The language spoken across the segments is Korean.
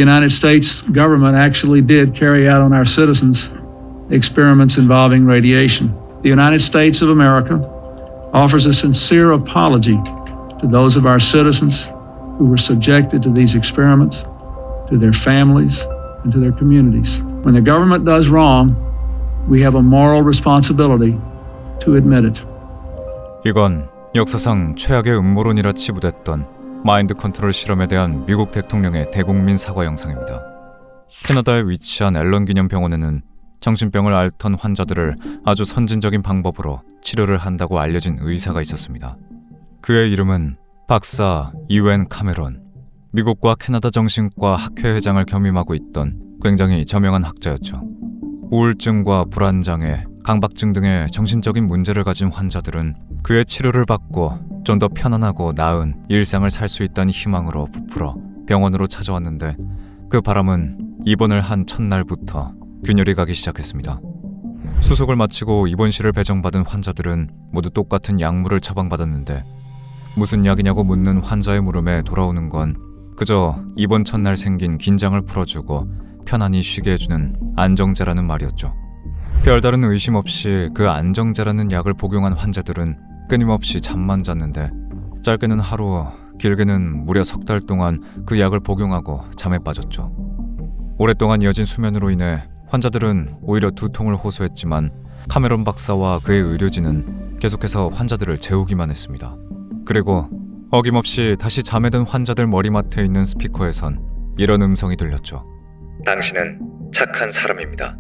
The United States government actually did carry out on our citizens experiments involving radiation. The United States of America offers a sincere apology to those of our citizens who were subjected to these experiments, to their families, and to their communities. When the government does wrong, we have a moral responsibility to admit it. 이건 역사상 최악의 음모론이라 치부됐던 마인드 컨트롤 실험에 대한 미국 대통령의 대국민 사과 영상입니다. 캐나다에 위치한 앨런 기념 병원에는 정신병을 앓던 환자들을 아주 선진적인 방법으로 치료를 한다고 알려진 의사가 있었습니다. 그의 이름은 박사 이웬 카메론. 미국과 캐나다 정신과 학회 회장을 겸임하고 있던 굉장히 저명한 학자였죠. 우울증과 불안장애, 강박증 등의 정신적인 문제를 가진 환자들은 그의 치료를 받고 좀 더 편안하고 나은 일상을 살 수 있다는 희망으로 부풀어 병원으로 찾아왔는데 그 바람은 입원을 한 첫날부터 균열이 가기 시작했습니다. 수속을 마치고 입원실을 배정받은 환자들은 모두 똑같은 약물을 처방받았는데 무슨 약이냐고 묻는 환자의 물음에 돌아오는 건 그저 입원 첫날 생긴 긴장을 풀어주고 편안히 쉬게 해주는 안정제라는 말이었죠. 별다른 의심 없이 그 안정제라는 약을 복용한 환자들은 끊임없이 잠만 잤는데 짧게는 하루, 길게는 무려 석 달 동안 그 약을 복용하고 잠에 빠졌죠. 오랫동안 이어진 수면으로 인해 환자들은 오히려 두통을 호소했지만 카메론 박사와 그의 의료진은 계속해서 환자들을 재우기만 했습니다. 그리고 어김없이 다시 잠에 든 환자들 머리맡에 있는 스피커에선 이런 음성이 들렸죠. 당신은 착한 사람입니다.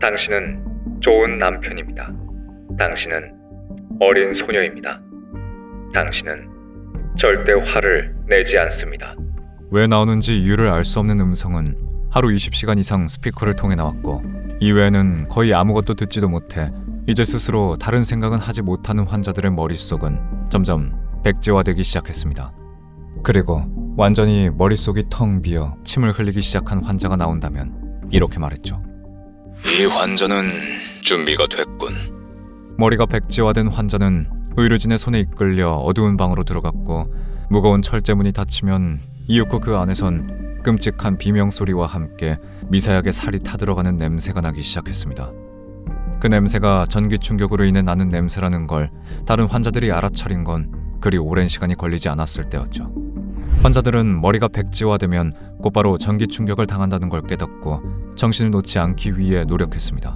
당신은 좋은 남편입니다. 당신은 어린 소녀입니다. 당신은 절대 화를 내지 않습니다. 왜 나오는지 이유를 알 수 없는 음성은 하루 20시간 이상 스피커를 통해 나왔고 이외에는 거의 아무것도 듣지도 못해 이제 스스로 다른 생각은 하지 못하는 환자들의 머릿속은 점점 백지화되기 시작했습니다. 그리고 완전히 머릿속이 텅 비어 침을 흘리기 시작한 환자가 나온다면 이렇게 말했죠. 이 환자는 준비가 됐군. 머리가 백지화된 환자는 의료진의 손에 이끌려 어두운 방으로 들어갔고 무거운 철제문이 닫히면 이윽고 그 안에선 끔찍한 비명소리와 함께 미사약의 살이 타들어가는 냄새가 나기 시작했습니다. 그 냄새가 전기 충격으로 인해 나는 냄새라는 걸 다른 환자들이 알아차린 건 그리 오랜 시간이 걸리지 않았을 때였죠. 환자들은 머리가 백지화되면 곧바로 전기 충격을 당한다는 걸 깨닫고 정신을 놓지 않기 위해 노력했습니다.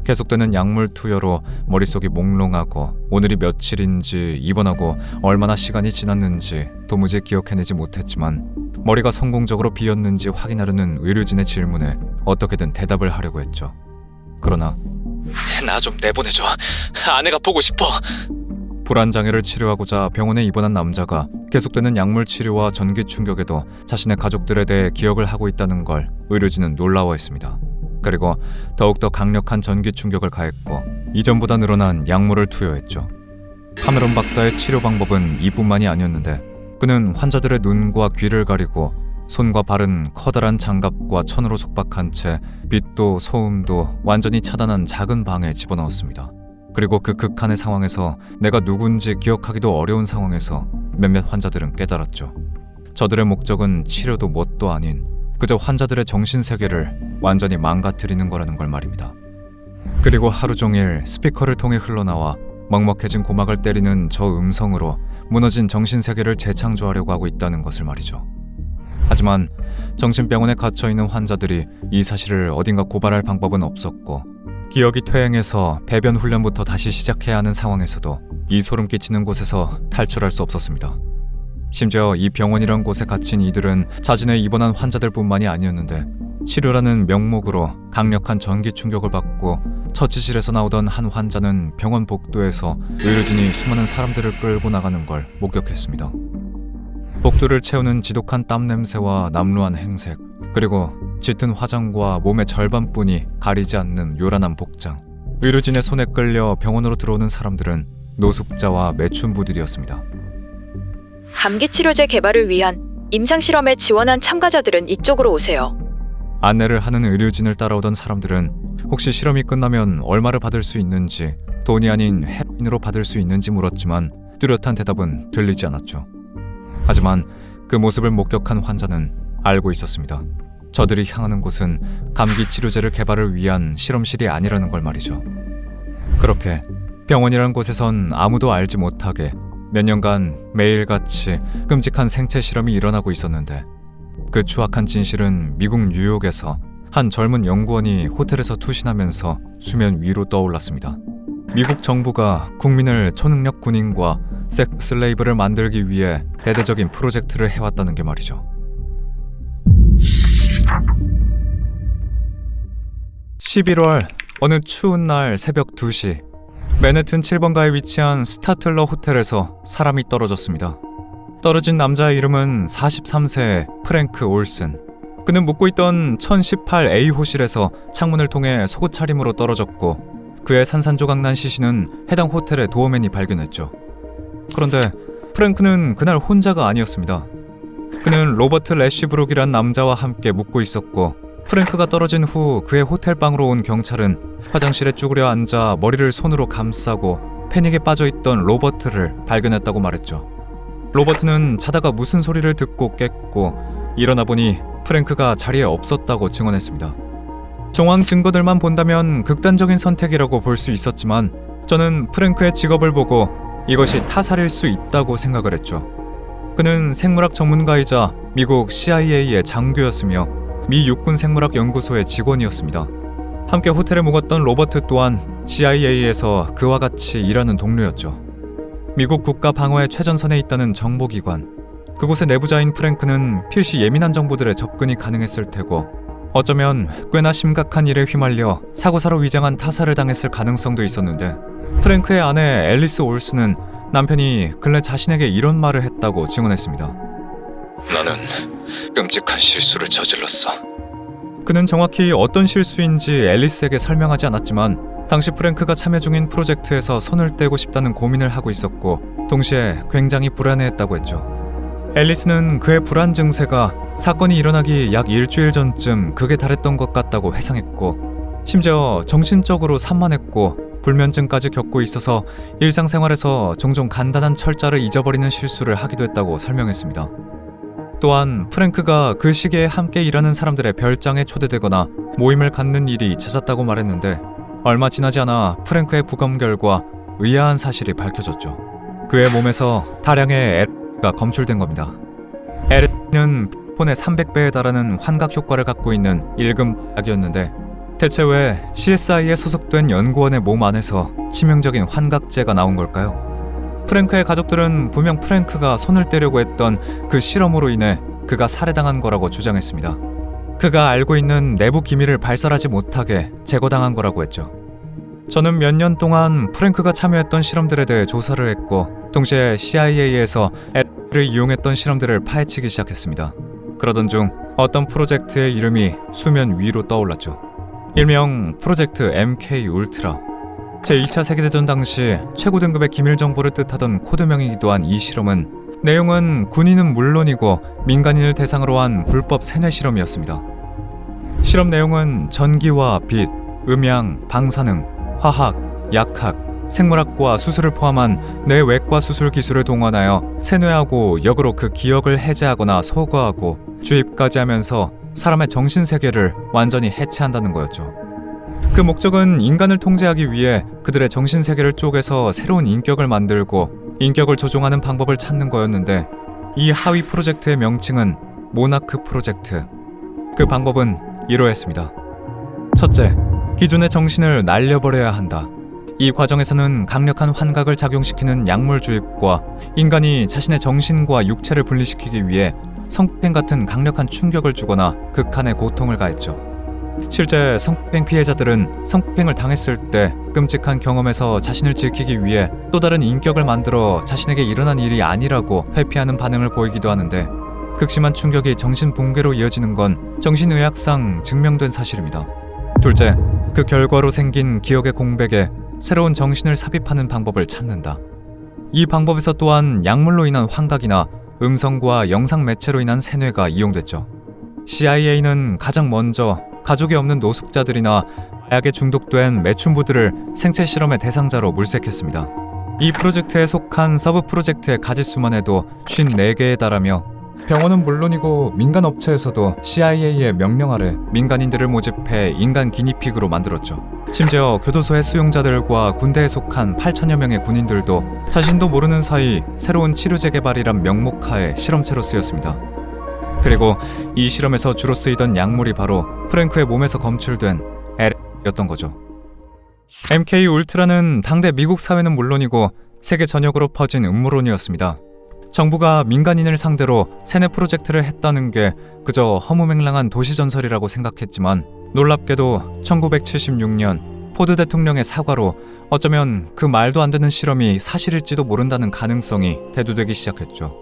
계속되는 약물 투여로 머릿속이 몽롱하고 오늘이 며칠인지 입원하고 얼마나 시간이 지났는지 도무지 기억해내지 못했지만 머리가 성공적으로 비었는지 확인하려는 의료진의 질문에 어떻게든 대답을 하려고 했죠. 그러나 나 좀 내보내줘. 아내가 보고 싶어. 불안장애를 치료하고자 병원에 입원한 남자가 계속되는 약물 치료와 전기 충격에도 자신의 가족들에 대해 기억을 하고 있다는 걸 의료진은 놀라워했습니다. 그리고 더욱더 강력한 전기 충격을 가했고 이전보다 늘어난 약물을 투여했죠. 카메론 박사의 치료 방법은 이뿐만이 아니었는데 그는 환자들의 눈과 귀를 가리고 손과 발은 커다란 장갑과 천으로 속박한 채 빛도 소음도 완전히 차단한 작은 방에 집어넣었습니다. 그리고 그 극한의 상황에서 내가 누군지 기억하기도 어려운 상황에서 몇몇 환자들은 깨달았죠. 저들의 목적은 치료도 뭣도 아닌 그저 환자들의 정신세계를 완전히 망가뜨리는 거라는 걸 말입니다. 그리고 하루 종일 스피커를 통해 흘러나와 먹먹해진 고막을 때리는 저 음성으로 무너진 정신세계를 재창조하려고 하고 있다는 것을 말이죠. 하지만 정신병원에 갇혀있는 환자들이 이 사실을 어딘가 고발할 방법은 없었고 기억이 퇴행해서 배변 훈련부터 다시 시작해야 하는 상황에서도 이 소름 끼치는 곳에서 탈출할 수 없었습니다. 심지어 이 병원이란 곳에 갇힌 이들은 자진해 입원한 환자들뿐만이 아니었는데 치료라는 명목으로 강력한 전기 충격을 받고 처치실에서 나오던 한 환자는 병원 복도에서 의료진이 수많은 사람들을 끌고 나가는 걸 목격했습니다. 복도를 채우는 지독한 땀 냄새와 남루한 행색, 그리고 짙은 화장과 몸의 절반뿐이 가리지 않는 요란한 복장. 의료진의 손에 끌려 병원으로 들어오는 사람들은 노숙자와 매춘부들이었습니다. 감기치료제 개발을 위한 임상실험에 지원한 참가자들은 이쪽으로 오세요. 안내를 하는 의료진을 따라오던 사람들은 혹시 실험이 끝나면 얼마를 받을 수 있는지, 돈이 아닌 헤로인으로 받을 수 있는지 물었지만 뚜렷한 대답은 들리지 않았죠. 하지만 그 모습을 목격한 환자는 알고 있었습니다. 저들이 향하는 곳은 감기 치료제를 개발을 위한 실험실이 아니라는 걸 말이죠. 그렇게 병원이란 곳에선 아무도 알지 못하게 몇 년간 매일같이 끔찍한 생체 실험이 일어나고 있었는데, 그 추악한 진실은 미국 뉴욕에서 한 젊은 연구원이 호텔에서 투신하면서 수면 위로 떠올랐습니다. 미국 정부가 국민을 초능력 군인과 섹스 슬레이브를 만들기 위해 대대적인 프로젝트를 해왔다는 게 말이죠. (11월) 어느 추운 날 새벽 2시, 맨해튼 7번가에 위치한 스타틀러 호텔에서 사람이 떨어졌습니다. 떨어진 남자의 이름은 43세의 프랭크 올슨. 그는 묵고 있던 1018A 호실에서 창문을 통해 속옷 차림으로 떨어졌고, 그의 산산조각난 시신은 해당 호텔의 도어맨이 발견했죠. 그런데 프랭크는 그날 혼자가 아니었습니다. 그는 로버트 래쉬브룩이란 남자와 함께 묵고 있었고, 프랭크가 떨어진 후 그의 호텔방으로 온 경찰은 화장실에 쭈그려 앉아 머리를 손으로 감싸고 패닉에 빠져있던 로버트를 발견했다고 말했죠. 로버트는 자다가 무슨 소리를 듣고 깼고, 일어나 보니 프랭크가 자리에 없었다고 증언했습니다. 정황 증거들만 본다면 극단적인 선택이라고 볼 수 있었지만, 저는 프랭크의 직업을 보고 이것이 타살일 수 있다고 생각을 했죠. 그는 생물학 전문가이자 미국 CIA의 장교였으며 미 육군 생물학 연구소의 직원이었습니다. 함께 호텔에 묵었던 로버트 또한 CIA에서 그와 같이 일하는 동료였죠. 미국 국가 방어의 최전선에 있다는 정보기관, 그곳의 내부자인 프랭크는 필시 예민한 정보들에 접근이 가능했을 테고, 어쩌면 꽤나 심각한 일에 휘말려 사고사로 위장한 타살을 당했을 가능성도 있었는데, 프랭크의 아내 앨리스 올슨은 남편이 근래 자신에게 이런 말을 했다고 증언했습니다. 나는 끔찍한 실수를 저질렀어. 그는 정확히 어떤 실수인지 앨리스에게 설명하지 않았지만, 당시 프랭크가 참여 중인 프로젝트에서 손을 떼고 싶다는 고민을 하고 있었고, 동시에 굉장히 불안해했다고 했죠. 앨리스는 그의 불안 증세가 사건이 일어나기 약 일주일 전쯤 극에 달했던 것 같다고 회상했고, 심지어 정신적으로 산만했고 불면증까지 겪고 있어서 일상생활에서 종종 간단한 철자를 잊어버리는 실수를 하기도 했다고 설명했습니다. 또한 프랭크가 그 시기에 함께 일하는 사람들의 별장에 초대되거나 모임을 갖는 일이 잦았다고 말했는데, 얼마 지나지 않아 프랭크의 부검 결과 의아한 사실이 밝혀졌죠. 그의 몸에서 다량의 LSD가 검출된 겁니다. LSD는 폰의 300배에 달하는 환각 효과를 갖고 있는 1급 약이었는데, 대체 왜 CSI에 소속된 연구원의 몸 안에서 치명적인 환각제가 나온 걸까요? 프랭크의 가족들은 분명 프랭크가 손을 떼려고 했던 그 실험으로 인해 그가 살해당한 거라고 주장했습니다. 그가 알고 있는 내부 기밀을 발설하지 못하게 제거당한 거라고 했죠. 저는 몇 년 동안 프랭크가 참여했던 실험들에 대해 조사를 했고, 동시에 CIA에서 LSD를 이용했던 실험들을 파헤치기 시작했습니다. 그러던 중 어떤 프로젝트의 이름이 수면 위로 떠올랐죠. 일명 프로젝트 MK 울트라. 제2차 세계대전 당시 최고 등급의 기밀 정보를 뜻하던 코드명이기도 한 이 실험은, 내용은 군인은 물론이고 민간인을 대상으로 한 불법 세뇌 실험이었습니다. 실험 내용은 전기와 빛, 음향, 방사능, 화학, 약학, 생물학과 수술을 포함한 뇌외과 수술 기술을 동원하여 세뇌하고 역으로 그 기억을 해제하거나 소거하고 주입까지 하면서 사람의 정신세계를 완전히 해체한다는 거였죠. 그 목적은 인간을 통제하기 위해 그들의 정신세계를 쪼개서 새로운 인격을 만들고 인격을 조종하는 방법을 찾는 거였는데, 이 하위 프로젝트의 명칭은 모나크 프로젝트. 그 방법은 이러했습니다. 첫째, 기존의 정신을 날려버려야 한다. 이 과정에서는 강력한 환각을 작용시키는 약물 주입과 인간이 자신의 정신과 육체를 분리시키기 위해 성폭행 같은 강력한 충격을 주거나 극한의 고통을 가했죠. 실제 성폭행 피해자들은 성폭행을 당했을 때 끔찍한 경험에서 자신을 지키기 위해 또 다른 인격을 만들어 자신에게 일어난 일이 아니라고 회피하는 반응을 보이기도 하는데, 극심한 충격이 정신붕괴로 이어지는 건 정신의학상 증명된 사실입니다. 둘째, 그 결과로 생긴 기억의 공백에 새로운 정신을 삽입하는 방법을 찾는다. 이 방법에서 또한 약물로 인한 환각이나 음성과 영상 매체로 인한 세뇌가 이용됐죠. CIA는 가장 먼저 가족이 없는 노숙자들이나 마약에 중독된 매춘부들을 생체 실험의 대상자로 물색했습니다. 이 프로젝트에 속한 서브 프로젝트의 가짓수만 해도 54개에 달하며 병원은 물론이고 민간 업체에서도 CIA의 명령 아래 민간인들을 모집해 인간 기니픽으로 만들었죠. 심지어 교도소의 수용자들과 군대에 속한 8천여 명의 군인들도 자신도 모르는 사이 새로운 치료제 개발이란 명목하에 실험체로 쓰였습니다. 그리고 이 실험에서 주로 쓰이던 약물이 바로 프랭크의 몸에서 검출된 LSD였던 거죠. MK 울트라는 당대 미국 사회는 물론이고 세계 전역으로 퍼진 음모론이었습니다. 정부가 민간인을 상대로 세뇌 프로젝트를 했다는 게 그저 허무맹랑한 도시전설이라고 생각했지만 놀랍게도 1976년 포드 대통령의 사과로 어쩌면 그 말도 안 되는 실험이 사실일지도 모른다는 가능성이 대두되기 시작했죠.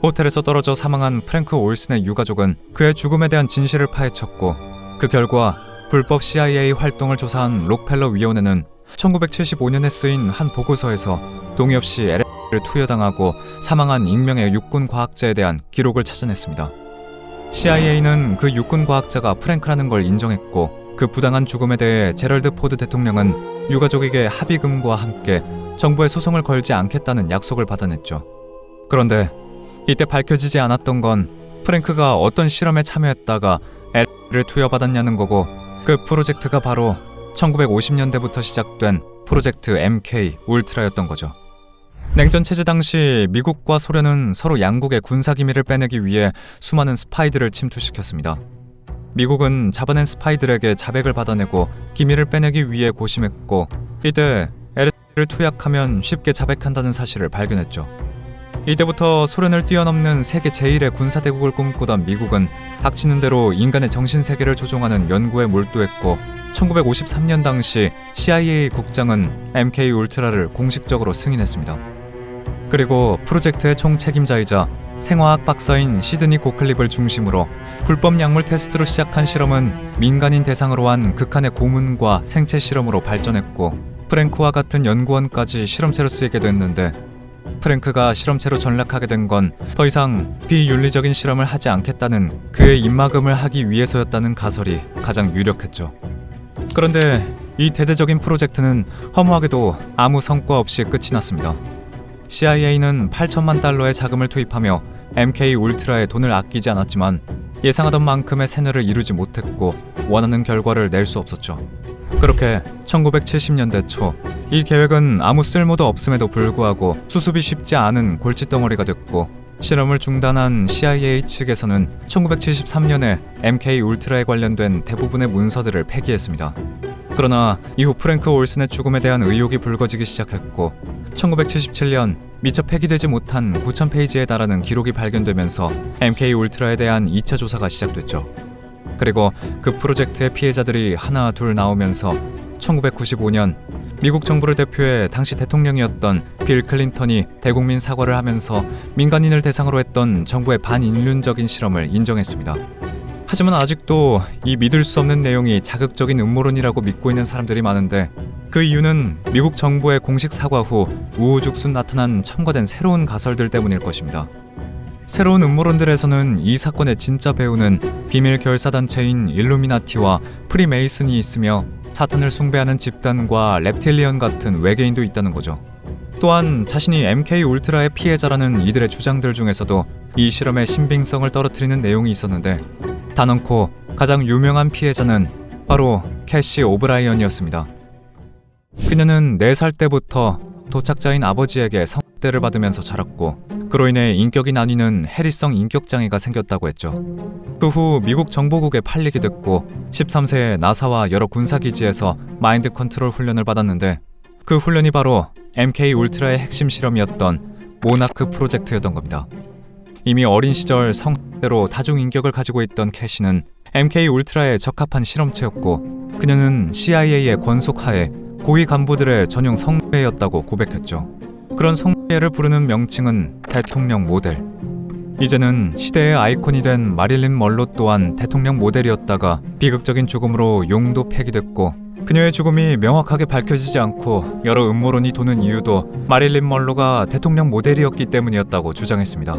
호텔에서 떨어져 사망한 프랭크 올슨의 유가족은 그의 죽음에 대한 진실을 파헤쳤고 그 결과 불법 CIA 활동을 조사한 록펠러 위원회는 1975년에 쓰인 한 보고서에서 동의 없이 LSD를 투여당하고 사망한 익명의 육군 과학자에 대한 기록을 찾아냈습니다. CIA는 그 육군 과학자가 프랭크라는 걸 인정했고 그 부당한 죽음에 대해 제럴드 포드 대통령은 유가족에게 합의금과 함께 정부에 소송을 걸지 않겠다는 약속을 받아냈죠. 그런데 이때 밝혀지지 않았던 건 프랭크가 어떤 실험에 참여했다가 LSD를 투여받았냐는 거고 그 프로젝트가 바로 1950년대부터 시작된 프로젝트 MK 울트라였던 거죠. 냉전 체제 당시 미국과 소련은 서로 양국의 군사 기밀을 빼내기 위해 수많은 스파이들을 침투시켰습니다. 미국은 잡아낸 스파이들에게 자백을 받아내고 기밀을 빼내기 위해 고심했고 이때 LSD를 투약하면 쉽게 자백한다는 사실을 발견했죠. 이때부터 소련을 뛰어넘는 세계 제1의 군사대국을 꿈꾸던 미국은 닥치는 대로 인간의 정신세계를 조종하는 연구에 몰두했고 1953년 당시 CIA 국장은 MK 울트라를 공식적으로 승인했습니다. 그리고 프로젝트의 총책임자이자 생화학 박사인 시드니 고클립을 중심으로 불법 약물 테스트로 시작한 실험은 민간인 대상으로 한 극한의 고문과 생체 실험으로 발전했고 프랭크와 같은 연구원까지 실험체로 쓰이게 됐는데 프랭크가 실험체로 전락하게 된 건 더 이상 비윤리적인 실험을 하지 않겠다는 그의 입막음을 하기 위해서였다는 가설이 가장 유력했죠. 그런데 이 대대적인 프로젝트는 허무하게도 아무 성과 없이 끝이 났습니다. CIA는 8천만 달러의 자금을 투입하며 MK 울트라에 돈을 아끼지 않았지만 예상하던 만큼의 세뇌를 이루지 못했고 원하는 결과를 낼 수 없었죠. 그렇게 1970년대 초 이 계획은 아무 쓸모도 없음에도 불구하고 수습이 쉽지 않은 골칫덩어리가 됐고 실험을 중단한 CIA 측에서는 1973년에 MK 울트라에 관련된 대부분의 문서들을 폐기했습니다. 그러나 이후 프랭크 올슨의 죽음에 대한 의혹이 불거지기 시작했고 1977년 미처 폐기되지 못한 9,000페이지에 달하는 기록이 발견되면서 MK 울트라에 대한 2차 조사가 시작됐죠. 그리고 그 프로젝트의 피해자들이 하나 둘 나오면서 1995년 미국 정부를 대표해 당시 대통령이었던 빌 클린턴이 대국민 사과를 하면서 민간인을 대상으로 했던 정부의 반인륜적인 실험을 인정했습니다. 하지만 아직도 이 믿을 수 없는 내용이 자극적인 음모론이라고 믿고 있는 사람들이 많은데 그 이유는 미국 정부의 공식 사과 후 우후죽순 나타난 첨가된 새로운 가설들 때문일 것입니다. 새로운 음모론들에서는 이 사건의 진짜 배후는 비밀 결사단체인 일루미나티와 프리메이슨이 있으며 사탄을 숭배하는 집단과 reptilian 같은 외계인도 있다는 거죠. 또한 자신이 MK 울트라의 피해자라는 이들의 주장들 중에서도 이 실험의 신빙성을 떨어뜨리는 내용이 있었는데 단언코 가장 유명한 피해자는 바로 캐시 오브라이언이었습니다. 그녀는 4살 때부터 도착자인 아버지에게 성대를 받으면서 자랐고 그로 인해 인격이 나뉘는 해리성 인격장애가 생겼다고 했죠. 그 후 미국 정보국에 팔리게 됐고 13세에 나사와 여러 군사기지에서 마인드 컨트롤 훈련을 받았는데 그 훈련이 바로 MK 울트라의 핵심 실험이었던 모나크 프로젝트였던 겁니다. 이미 어린 시절 성대로 다중인격을 가지고 있던 캐시는 MK 울트라에 적합한 실험체였고 그녀는 CIA의 권속하에 고위 간부들의 전용 성배였다고 고백했죠. 그런 성배를 부르는 명칭은 대통령 모델. 이제는 시대의 아이콘이 된 마릴린 먼로 또한 대통령 모델이었다가 비극적인 죽음으로 용도 폐기됐고 그녀의 죽음이 명확하게 밝혀지지 않고 여러 음모론이 도는 이유도 마릴린 먼로가 대통령 모델이었기 때문이었다고 주장했습니다.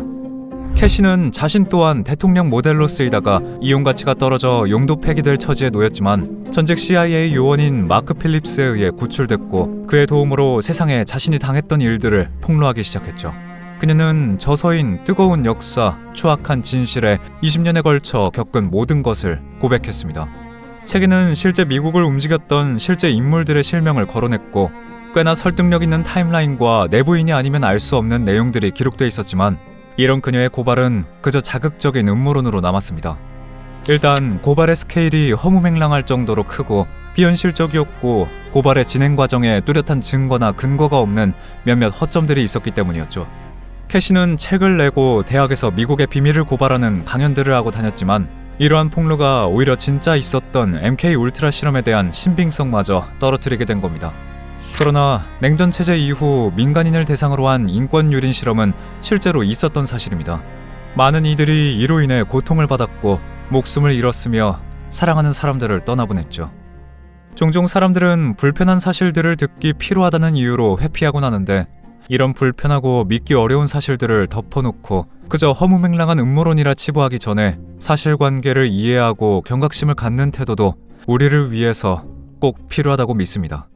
캐시는 자신 또한 대통령 모델로 쓰이다가 이용 가치가 떨어져 용도 폐기될 처지에 놓였지만 전직 CIA 요원인 마크 필립스에 의해 구출됐고 그의 도움으로 세상에 자신이 당했던 일들을 폭로하기 시작했죠. 그녀는 저서인 뜨거운 역사, 추악한 진실에 20년에 걸쳐 겪은 모든 것을 고백했습니다. 책에는 실제 미국을 움직였던 실제 인물들의 실명을 거론했고 꽤나 설득력 있는 타임라인과 내부인이 아니면 알 수 없는 내용들이 기록돼 있었지만 이런 그녀의 고발은 그저 자극적인 음모론으로 남았습니다. 일단 고발의 스케일이 허무맹랑할 정도로 크고 비현실적이었고 고발의 진행 과정에 뚜렷한 증거나 근거가 없는 몇몇 허점들이 있었기 때문이었죠. 캐시는 책을 내고 대학에서 미국의 비밀을 고발하는 강연들을 하고 다녔지만 이러한 폭로가 오히려 진짜 있었던 MK 울트라 실험에 대한 신빙성마저 떨어뜨리게 된 겁니다. 그러나 냉전 체제 이후 민간인을 대상으로 한 인권 유린 실험은 실제로 있었던 사실입니다. 많은 이들이 이로 인해 고통을 받았고 목숨을 잃었으며 사랑하는 사람들을 떠나보냈죠. 종종 사람들은 불편한 사실들을 듣기 피로하다는 이유로 회피하곤 하는데 이런 불편하고 믿기 어려운 사실들을 덮어놓고 그저 허무맹랑한 음모론이라 치부하기 전에 사실관계를 이해하고 경각심을 갖는 태도도 우리를 위해서 꼭 필요하다고 믿습니다.